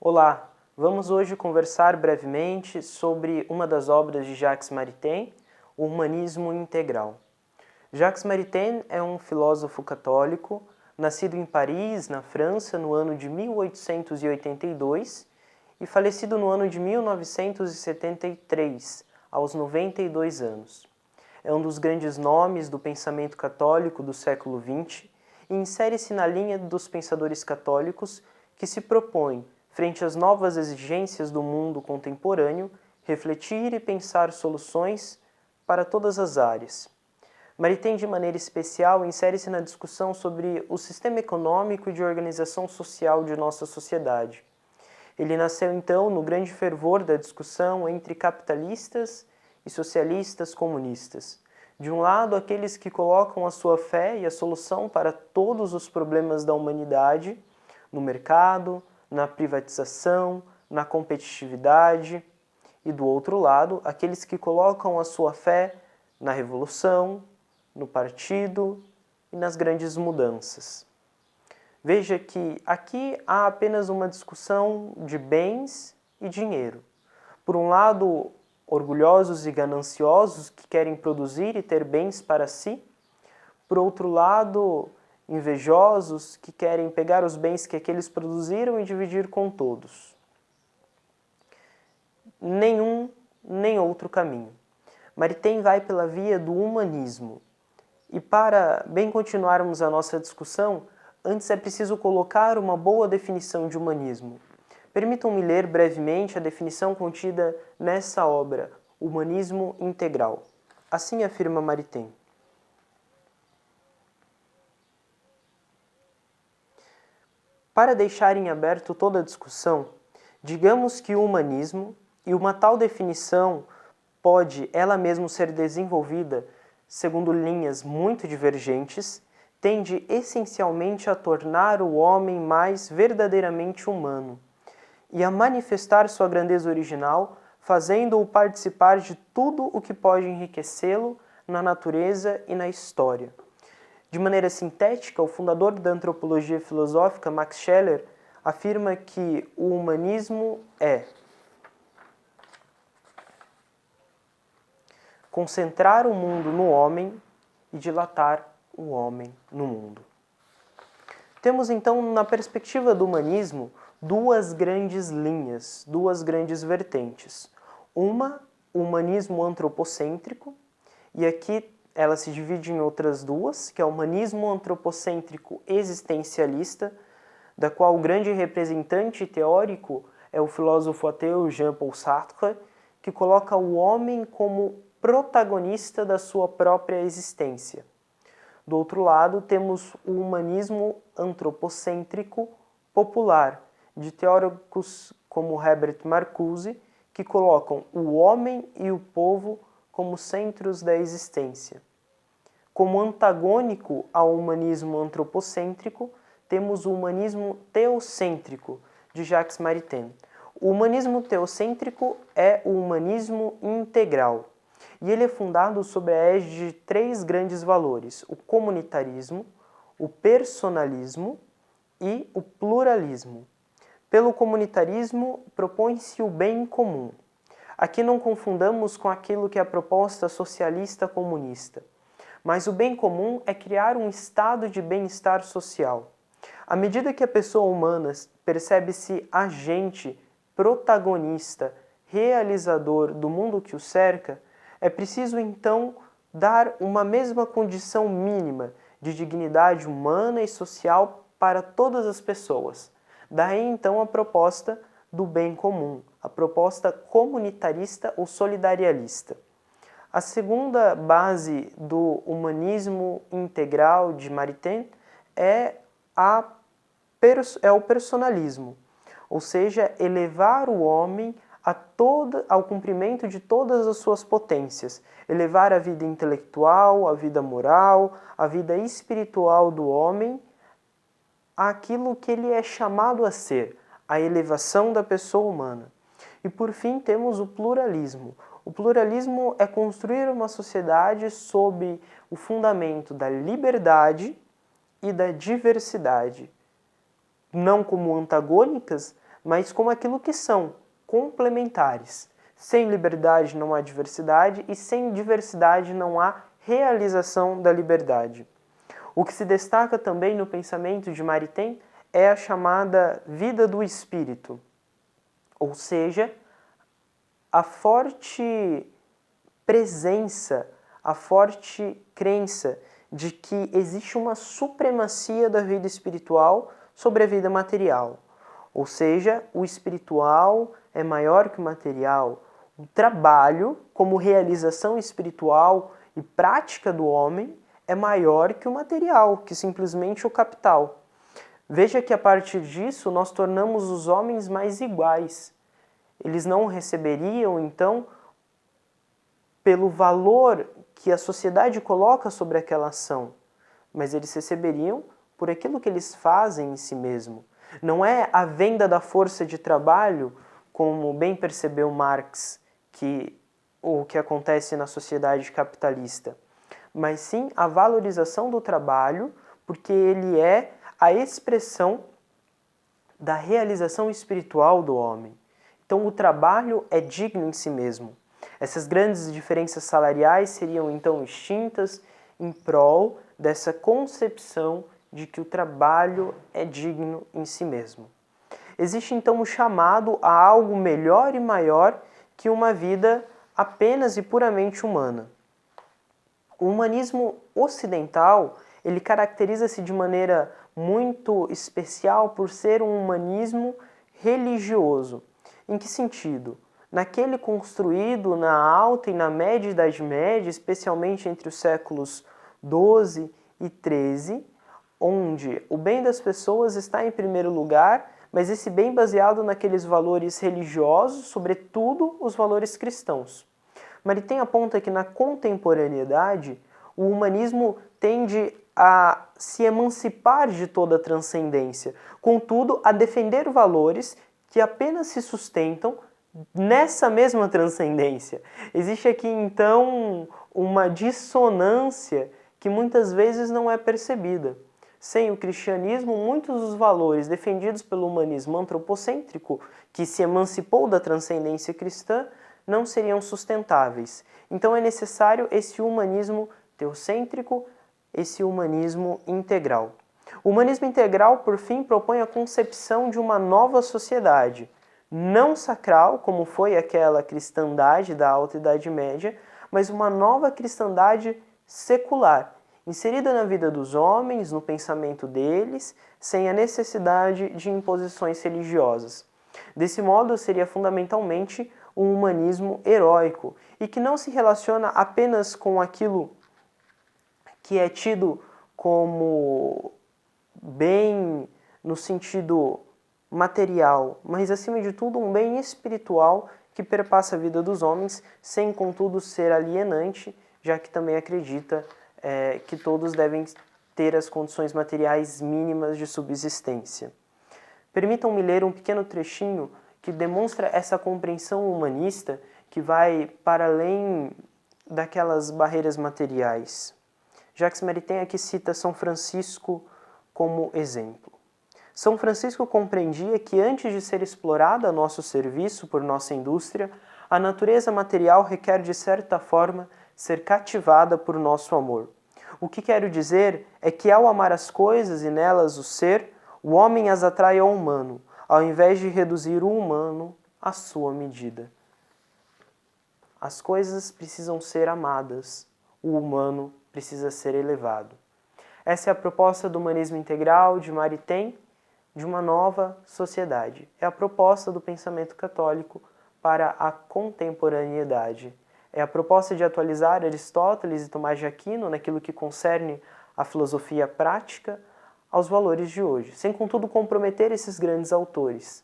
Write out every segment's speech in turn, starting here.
Olá, vamos hoje conversar brevemente sobre uma das obras de Jacques Maritain, o Humanismo Integral. Jacques Maritain é um filósofo católico, nascido em Paris, na França, no ano de 1882 e falecido no ano de 1973, aos 92 anos. É um dos grandes nomes do pensamento católico do século XX e insere-se na linha dos pensadores católicos que se propõem, frente às novas exigências do mundo contemporâneo, refletir e pensar soluções para todas as áreas. Maritain, de maneira especial, insere-se na discussão sobre o sistema econômico e de organização social de nossa sociedade. Ele nasceu, então, no grande fervor da discussão entre capitalistas e socialistas comunistas. De um lado, aqueles que colocam a sua fé e a solução para todos os problemas da humanidade no mercado, na privatização, na competitividade, e do outro lado, aqueles que colocam a sua fé na revolução, no partido e nas grandes mudanças. Veja que aqui há apenas uma discussão de bens e dinheiro. Por um lado, orgulhosos e gananciosos que querem produzir e ter bens para si. Por outro lado, invejosos que querem pegar os bens que aqueles produziram e dividir com todos. Nenhum nem outro caminho. Maritain vai pela via do humanismo. E para bem continuarmos a nossa discussão, antes é preciso colocar uma boa definição de humanismo. Permitam-me ler brevemente a definição contida nessa obra, Humanismo Integral. Assim afirma Maritain. Para deixar em aberto toda a discussão, digamos que o humanismo, e uma tal definição pode ela mesma ser desenvolvida segundo linhas muito divergentes, tende essencialmente a tornar o homem mais verdadeiramente humano e a manifestar sua grandeza original, fazendo-o participar de tudo o que pode enriquecê-lo na natureza e na história. De maneira sintética, o fundador da antropologia filosófica, Max Scheler, afirma que o humanismo é concentrar o mundo no homem e dilatar o homem no mundo. Temos então, na perspectiva do humanismo, duas grandes linhas, duas grandes vertentes. Uma, o humanismo antropocêntrico, e aqui ela se divide em outras duas, que é o humanismo antropocêntrico existencialista, da qual o grande representante teórico é o filósofo ateu Jean-Paul Sartre, que coloca o homem como protagonista da sua própria existência. Do outro lado, temos o humanismo antropocêntrico popular, de teóricos como Herbert Marcuse, que colocam o homem e o povo como centros da existência. Como antagônico ao humanismo antropocêntrico, temos o humanismo teocêntrico, de Jacques Maritain. O humanismo teocêntrico é o humanismo integral, e ele é fundado sob a égide de três grandes valores: o comunitarismo, o personalismo e o pluralismo. Pelo comunitarismo, propõe-se o bem comum. Aqui não confundamos com aquilo que é a proposta socialista comunista. Mas o bem comum é criar um estado de bem-estar social. À medida que a pessoa humana percebe-se agente, protagonista, realizador do mundo que o cerca, é preciso então dar uma mesma condição mínima de dignidade humana e social para todas as pessoas. Daí então a proposta do bem comum, a proposta comunitarista ou solidarialista. A segunda base do humanismo integral de Maritain é o personalismo, ou seja, elevar o homem ao cumprimento de todas as suas potências, elevar a vida intelectual, a vida moral, a vida espiritual do homem àquilo que ele é chamado a ser, a elevação da pessoa humana. E por fim temos o pluralismo. O pluralismo é construir uma sociedade sob o fundamento da liberdade e da diversidade, não como antagônicas, mas como aquilo que são, complementares. Sem liberdade não há diversidade e sem diversidade não há realização da liberdade. O que se destaca também no pensamento de Maritain é a chamada vida do espírito, ou seja, a forte presença, a forte crença de que existe uma supremacia da vida espiritual sobre a vida material. Ou seja, o espiritual é maior que o material. O trabalho, como realização espiritual e prática do homem, é maior que o material, que simplesmente o capital. Veja que a partir disso nós tornamos os homens mais iguais. Eles não receberiam, então, pelo valor que a sociedade coloca sobre aquela ação, mas eles receberiam por aquilo que eles fazem em si mesmo. Não é a venda da força de trabalho, como bem percebeu Marx, o que acontece na sociedade capitalista, mas sim a valorização do trabalho, porque ele é a expressão da realização espiritual do homem. Então o trabalho é digno em si mesmo. Essas grandes diferenças salariais seriam então extintas em prol dessa concepção de que o trabalho é digno em si mesmo. Existe então o chamado a algo melhor e maior que uma vida apenas e puramente humana. O humanismo ocidental, ele caracteriza-se de maneira muito especial por ser um humanismo religioso. Em que sentido? Naquele construído na Alta e na Média Idade Média, especialmente entre os séculos XII e XIII, onde o bem das pessoas está em primeiro lugar, mas esse bem baseado naqueles valores religiosos, sobretudo os valores cristãos. Maritain aponta que na contemporaneidade o humanismo tende a se emancipar de toda a transcendência, contudo a defender valores que apenas se sustentam nessa mesma transcendência. Existe aqui então uma dissonância que muitas vezes não é percebida. Sem o cristianismo, muitos dos valores defendidos pelo humanismo antropocêntrico, que se emancipou da transcendência cristã, não seriam sustentáveis. Então é necessário esse humanismo teocêntrico, esse humanismo integral. O humanismo integral, por fim, propõe a concepção de uma nova sociedade, não sacral, como foi aquela cristandade da Alta Idade Média, mas uma nova cristandade secular, inserida na vida dos homens, no pensamento deles, sem a necessidade de imposições religiosas. Desse modo, seria fundamentalmente um humanismo heróico e que não se relaciona apenas com aquilo que é tido como bem no sentido material, mas acima de tudo um bem espiritual que perpassa a vida dos homens, sem contudo ser alienante, já que também acredita que todos devem ter as condições materiais mínimas de subsistência. Permitam-me ler um pequeno trechinho que demonstra essa compreensão humanista que vai para além daquelas barreiras materiais. Jacques Maritain aqui cita São Francisco como exemplo. São Francisco compreendia que antes de ser explorada a nosso serviço por nossa indústria, a natureza material requer de certa forma ser cativada por nosso amor. O que quero dizer é que ao amar as coisas e nelas o ser, o homem as atrai ao humano, ao invés de reduzir o humano à sua medida. As coisas precisam ser amadas, o humano precisa ser elevado. Essa é a proposta do humanismo integral de Maritain, de uma nova sociedade. É a proposta do pensamento católico para a contemporaneidade. É a proposta de atualizar Aristóteles e Tomás de Aquino naquilo que concerne a filosofia prática aos valores de hoje, sem contudo comprometer esses grandes autores,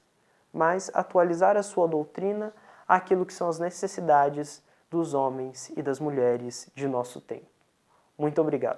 mas atualizar a sua doutrina àquilo que são as necessidades dos homens e das mulheres de nosso tempo. Muito obrigado.